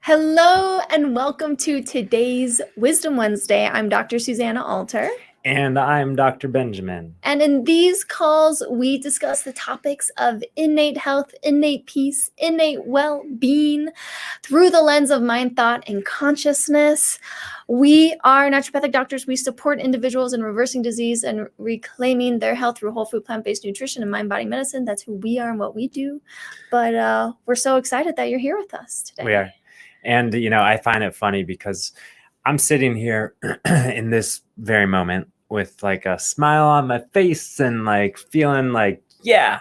Hello and welcome to today's Wisdom Wednesday. I'm Dr. Susanna Alter. And I'm Dr. Benjamin. And in these calls, we discuss the topics of innate health, innate peace, innate well-being through the lens of mind, thought, and consciousness. We are naturopathic doctors. We support individuals in reversing disease and reclaiming their health through whole food, plant-based nutrition, and mind-body medicine. That's who we are and what we do. But we're so excited that you're here with us today. We are. And, I find it funny because I'm sitting here in this very moment with like a smile on my face and like feeling like, yeah.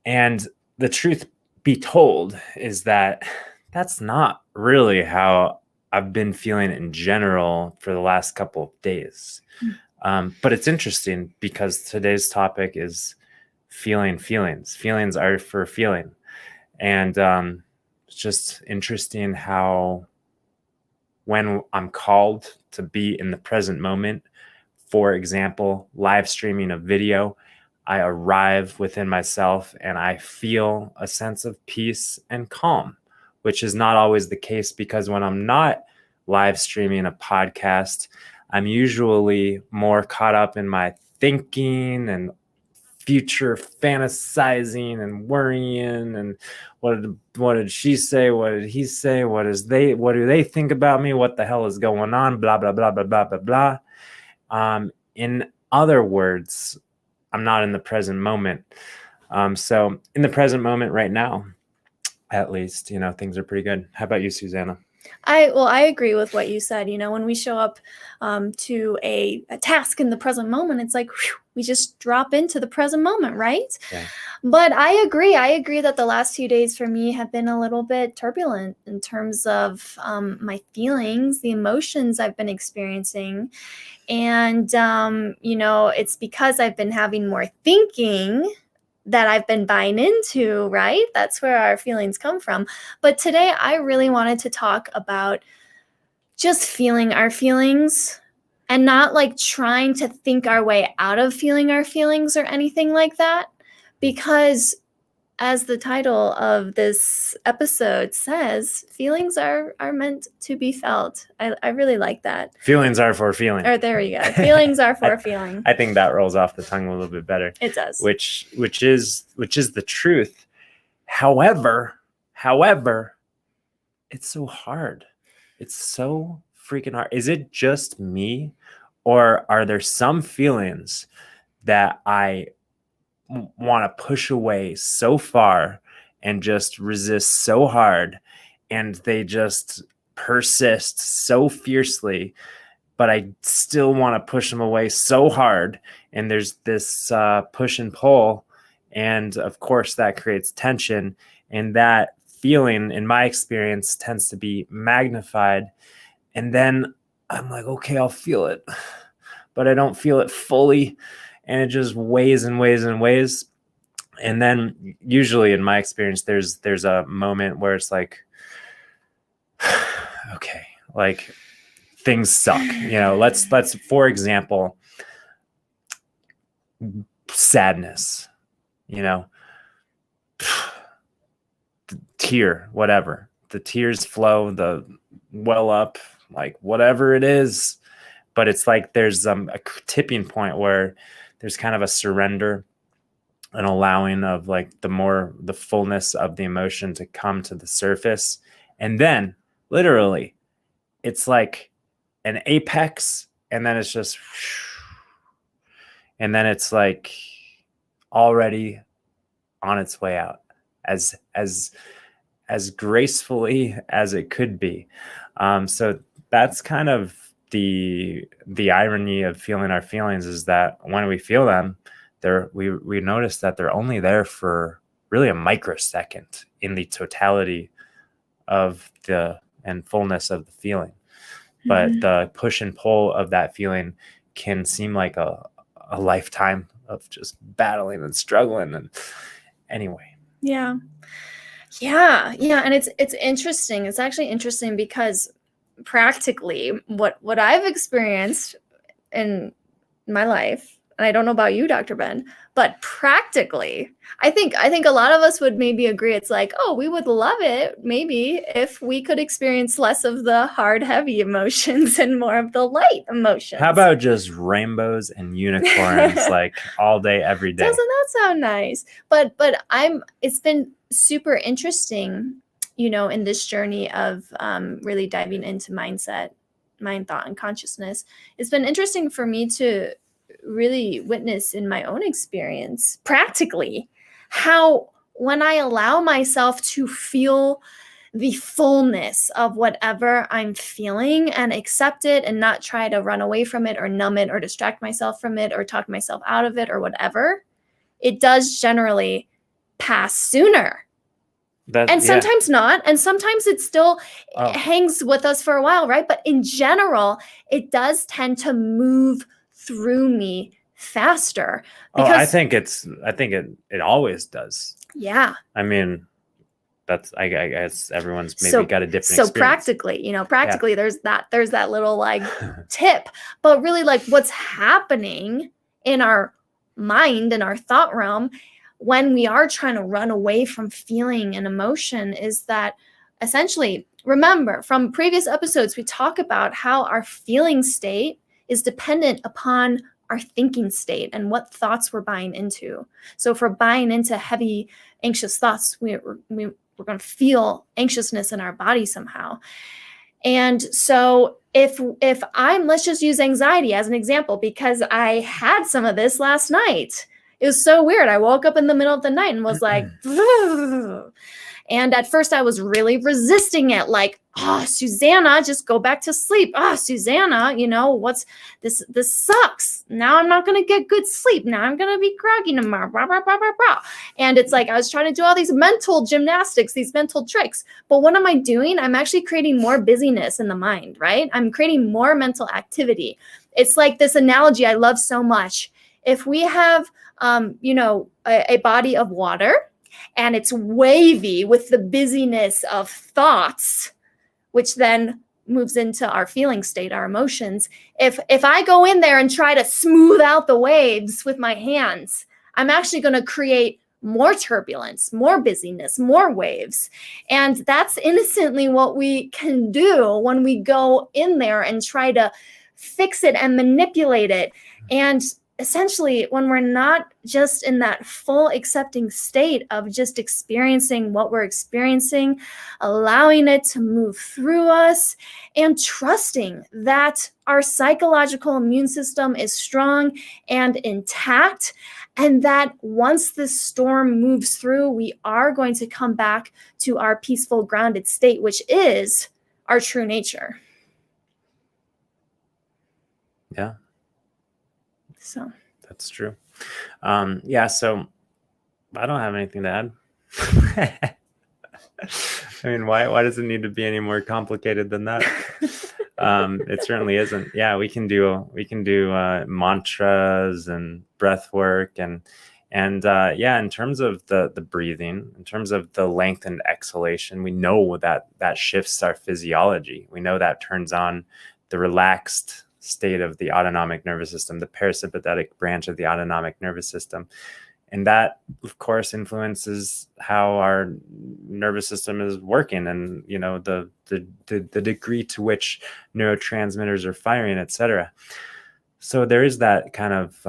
And the truth be told is that that's not really how I've been feeling in general for the last couple of days. But it's interesting because today's topic is feeling feelings. Feelings are for feeling. And it's just interesting how when I'm called to be in the present moment, for example, live streaming a video, I arrive within myself and I feel a sense of peace and calm, which is not always the case because when I'm not live streaming a podcast, I'm usually more caught up in my thinking and future fantasizing and worrying and what did she say, what did he say, what do they think about me, what the hell is going on, blah blah blah blah blah blah blah. In other words, I'm not in the present moment. So in the present moment right now, at least, things are pretty good. How about you, Susanna? I agree with what you said. When we show up to a task in the present moment, it's like whew, we just drop into the present moment, right? Yeah. But I agree that the last few days for me have been a little bit turbulent in terms of my feelings, the emotions I've been experiencing. And, it's because I've been having more thinking that I've been buying into, right? That's where our feelings come from. But today I really wanted to talk about just feeling our feelings and not like trying to think our way out of feeling our feelings or anything like that. Because as the title of this episode says, feelings are meant to be felt. I really like that. Feelings are for feeling. Or there you go. Feelings are for feeling. I think that rolls off the tongue a little bit better. It does. Which is the truth. However, it's so hard. It's so freaking hard. Is it just me, or are there some feelings that I want to push away so far and just resist so hard, and they just persist so fiercely, but I still want to push them away so hard, and there's this push and pull, and of course that creates tension, and that feeling in my experience tends to be magnified, and then I'm like, okay, I'll feel it, but I don't feel it fully, and it just weighs and weighs and weighs. And then usually in my experience, there's a moment where it's like, okay, like things suck. Let's for example, sadness, tear, whatever. The tears flow, the well up, like whatever it is. But it's like there's a tipping point where there's kind of a surrender, an allowing of like the fullness of the emotion to come to the surface. And then literally it's like an apex, and then it's just, and then it's like already on its way out as gracefully as it could be. So that's kind of the irony of feeling our feelings, is that when we feel them, we notice that they're only there for really a microsecond in the totality of the and fullness of the feeling. But the push and pull of that feeling can seem like a lifetime of just battling and struggling. And anyway. Yeah. And it's interesting. It's actually interesting because practically what I've experienced in my life and I don't know about you, Dr. Ben, but practically, I think a lot of us would maybe agree. It's like, oh, we would love it maybe if we could experience less of the hard, heavy emotions and more of the light emotions. How about just rainbows and unicorns like all day, every day? Doesn't that sound nice? But it's been super interesting, in this journey of really diving into mindset, mind, thought, and consciousness. It's been interesting for me to really witness in my own experience, practically, how when I allow myself to feel the fullness of whatever I'm feeling and accept it and not try to run away from it or numb it or distract myself from it or talk myself out of it or whatever, it does generally pass sooner. And sometimes not. And sometimes it still hangs with us for a while, right? But in general, it does tend to move through me faster. Because I think it always does. Yeah. I mean, that's I guess everyone's maybe got a different experience. Practically, there's that little like tip. But really, like, what's happening in our mind and our thought realm when we are trying to run away from feeling and emotion is that essentially, remember from previous episodes, we talk about how our feeling state is dependent upon our thinking state and what thoughts we're buying into. So if we're buying into heavy, anxious thoughts, we're going to feel anxiousness in our body somehow. And so if let's just use anxiety as an example, because I had some of this last night. It was so weird. I woke up in the middle of the night and was like, and at first I was really resisting it. Like, oh, Susanna, just go back to sleep. Oh, Susanna, what's this? This sucks. Now I'm not going to get good sleep. Now I'm going to be groggy tomorrow. Blah, blah, blah, blah, blah. And it's like, I was trying to do all these mental gymnastics, these mental tricks. But what am I doing? I'm actually creating more busyness in the mind, right? I'm creating more mental activity. It's like this analogy I love so much. If we have, a body of water and it's wavy with the busyness of thoughts, which then moves into our feeling state, our emotions. If I go in there and try to smooth out the waves with my hands, I'm actually going to create more turbulence, more busyness, more waves. And that's innocently what we can do when we go in there and try to fix it and manipulate it. And essentially, when we're not just in that full accepting state of just experiencing what we're experiencing, allowing it to move through us, and trusting that our psychological immune system is strong and intact, and that once this storm moves through, we are going to come back to our peaceful, grounded state, which is our true nature. Yeah. So that's true. So I don't have anything to add. I mean, why does it need to be any more complicated than that? It certainly isn't. Yeah, we can do mantras and breath work and in terms of the breathing, in terms of the lengthened exhalation, we know that shifts our physiology. We know that turns on the relaxed state of the autonomic nervous system, the parasympathetic branch of the autonomic nervous system. And that, of course, influences how our nervous system is working and, the degree to which neurotransmitters are firing, et cetera. So there is that kind of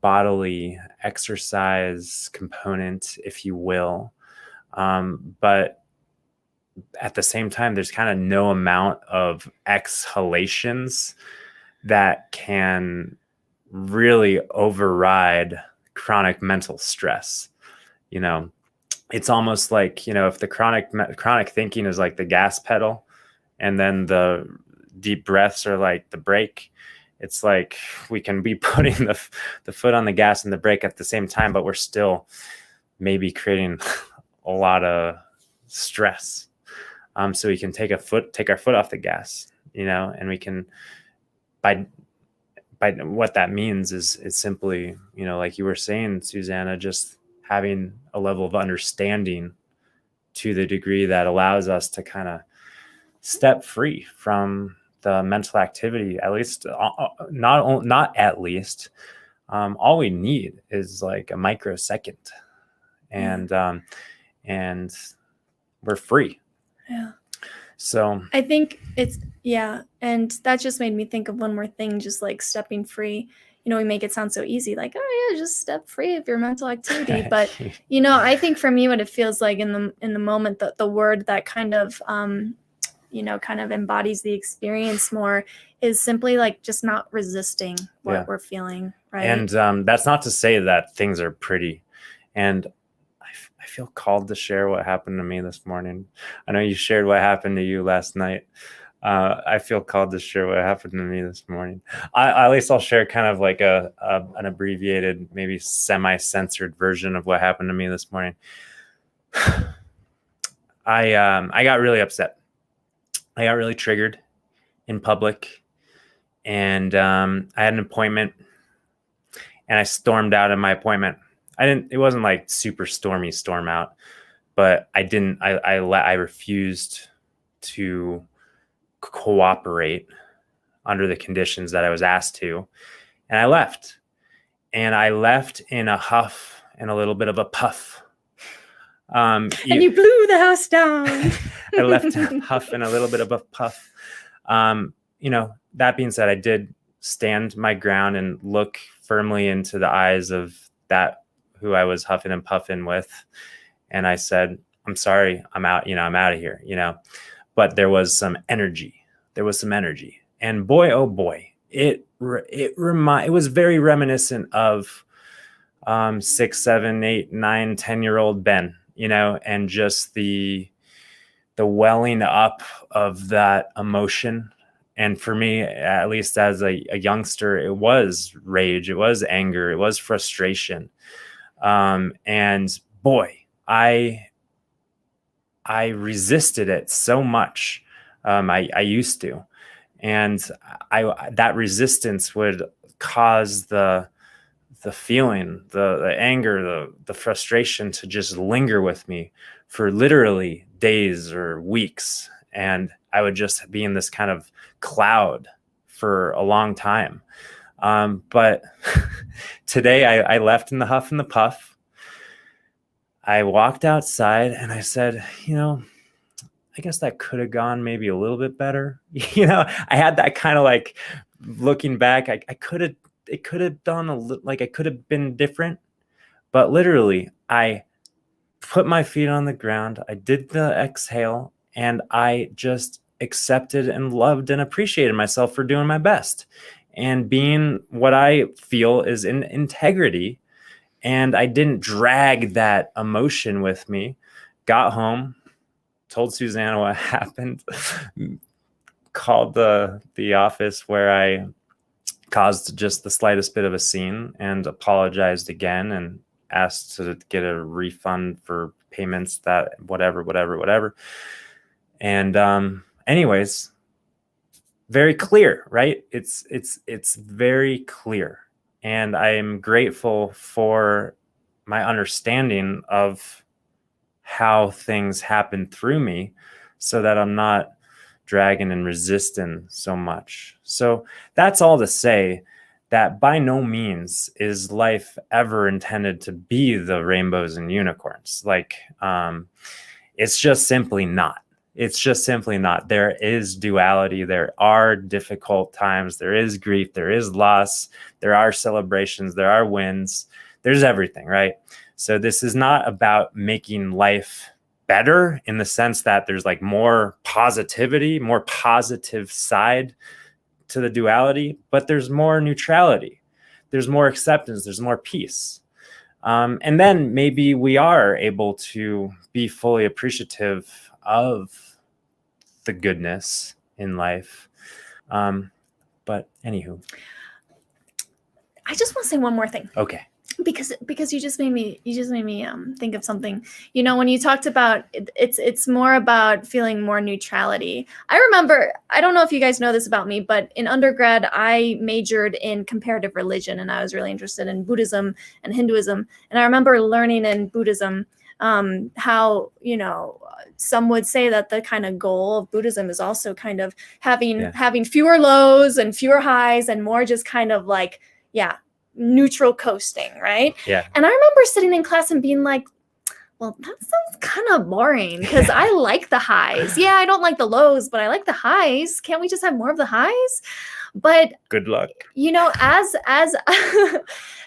bodily exercise component, if you will. But at the same time, there's kind of no amount of exhalations that can really override chronic mental stress. It's almost like, if the chronic thinking is like the gas pedal and then the deep breaths are like the brake, it's like we can be putting the foot on the gas and the brake at the same time, but we're still maybe creating a lot of stress. So we can take our foot off the gas, and we can, by what that means is simply, like you were saying, Susanna, just having a level of understanding to the degree that allows us to kind of step free from the mental activity, at least, not at least, all we need is like a microsecond, and and we're free. Yeah. So I think and that just made me think of one more thing, just like stepping free. We make it sound so easy, like, oh yeah, just step free of your mental activity. But I think for me, what it feels like in the moment, the word that kind of kind of embodies the experience more is simply like just not resisting what we're feeling, right? And that's not to say that things are pretty. And I feel called to share what happened to me this morning. I know you shared what happened to you last night. I feel called to share what happened to me this morning. At least I'll share kind of like an abbreviated, maybe semi-censored version of what happened to me this morning. I got really upset. I got really triggered in public, and I had an appointment, and I stormed out of my appointment. It wasn't like super stormy storm out, but I refused to cooperate under the conditions that I was asked to. And I left. And I left in a huff and a little bit of a puff. And you blew the house down. I left in a huff and a little bit of a puff. That being said, I did stand my ground and look firmly into the eyes of that who I was huffing and puffing with. And I said, I'm sorry, I'm out, I'm out of here, but there was some energy. And boy, oh boy, it was very reminiscent of 6, 7, 8, 9, 10-year-old Ben, and just the welling up of that emotion. And for me, at least as a youngster, it was rage, it was anger, it was frustration. And boy, I resisted it so much. I used to, and that resistance would cause the feeling, the anger, the frustration to just linger with me for literally days or weeks. And I would just be in this kind of cloud for a long time. But today I left in the huff and the puff. I walked outside and I said, I guess that could have gone maybe a little bit better. I had that kind of like looking back, it could have done I could have been different, but literally I put my feet on the ground. I did the exhale, and I just accepted and loved and appreciated myself for doing my best and being what I feel is in integrity. And I didn't drag that emotion with me. Got home, told Susanna what happened, called the office where I caused just the slightest bit of a scene, and apologized again and asked to get a refund for payments that whatever. And anyways, very clear, right? It's very clear. And I am grateful for my understanding of how things happen through me, so that I'm not dragging and resisting so much. So that's all to say that by no means is life ever intended to be the rainbows and unicorns. It's just simply not. There is duality. There are difficult times. There is grief. There is loss. There are celebrations. There are wins. There's everything, right? So this is not about making life better in the sense that there's like more positivity, more positive side to the duality, but there's more neutrality. There's more acceptance. There's more peace. And then maybe we are able to be fully appreciative of the goodness in life. But anywho, I just want to say one more thing. Okay. Because you just made me think of something. When you talked about it's more about feeling more neutrality. I remember, I don't know if you guys know this about me, but in undergrad I majored in comparative religion, and I was really interested in Buddhism and Hinduism. And I remember learning in Buddhism how some would say that the kind of goal of Buddhism is also kind of having fewer lows and fewer highs, and more just kind of like neutral coasting, right? Yeah. And I remember sitting in class and being like, well, that sounds kind of boring because I like the highs. Yeah, I don't like the lows, but I like the highs. Can't we just have more of the highs? But Good luck. as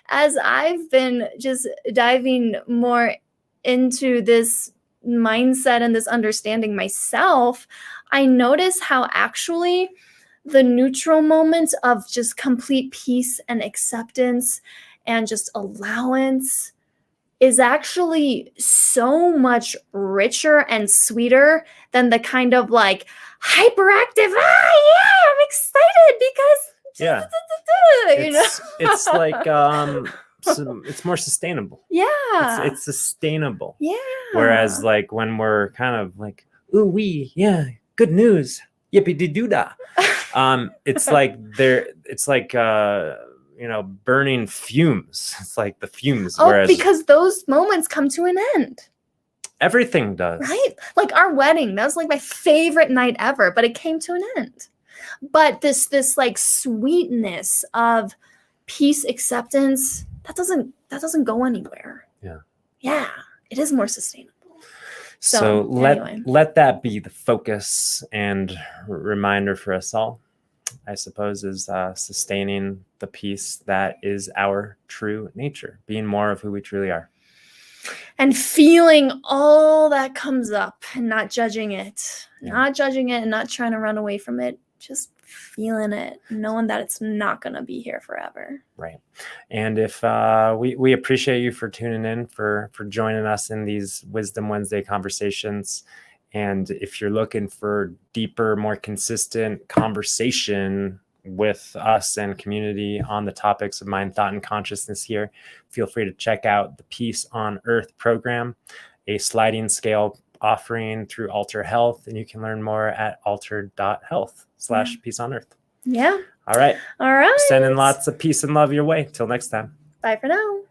as I've been just diving more into this mindset and this understanding myself, I notice how actually the neutral moments of just complete peace and acceptance and just allowance is actually so much richer and sweeter than the kind of like hyperactive, yeah, I'm excited because Yeah. It's like it's more sustainable. Yeah. It's sustainable. Yeah. Whereas like when we're kind of like, ooh wee, yeah, good news, yippee de doo da. It's like burning fumes. It's like the fumes. Oh, because those moments come to an end. Everything does. Right? Like our wedding, that was like my favorite night ever, but it came to an end. But this like sweetness of peace, acceptance, that doesn't go anywhere. Yeah, it is more sustainable. So let that be the focus and reminder for us all, I suppose, is sustaining the peace that is our true nature, being more of who we truly are. And feeling all that comes up and not judging it, and not trying to run away from it, just feeling it, knowing that it's not going to be here forever. Right. And if we appreciate you for tuning in, for joining us in these Wisdom Wednesday conversations. And if you're looking for deeper, more consistent conversation with us and community on the topics of mind, thought, and consciousness here, feel free to check out the Peace on Earth program, a sliding scale offering through Alter Health. And you can learn more at alter.health/peace on earth. Yeah. All right. All right. Sending lots of peace and love your way. Till next time. Bye for now.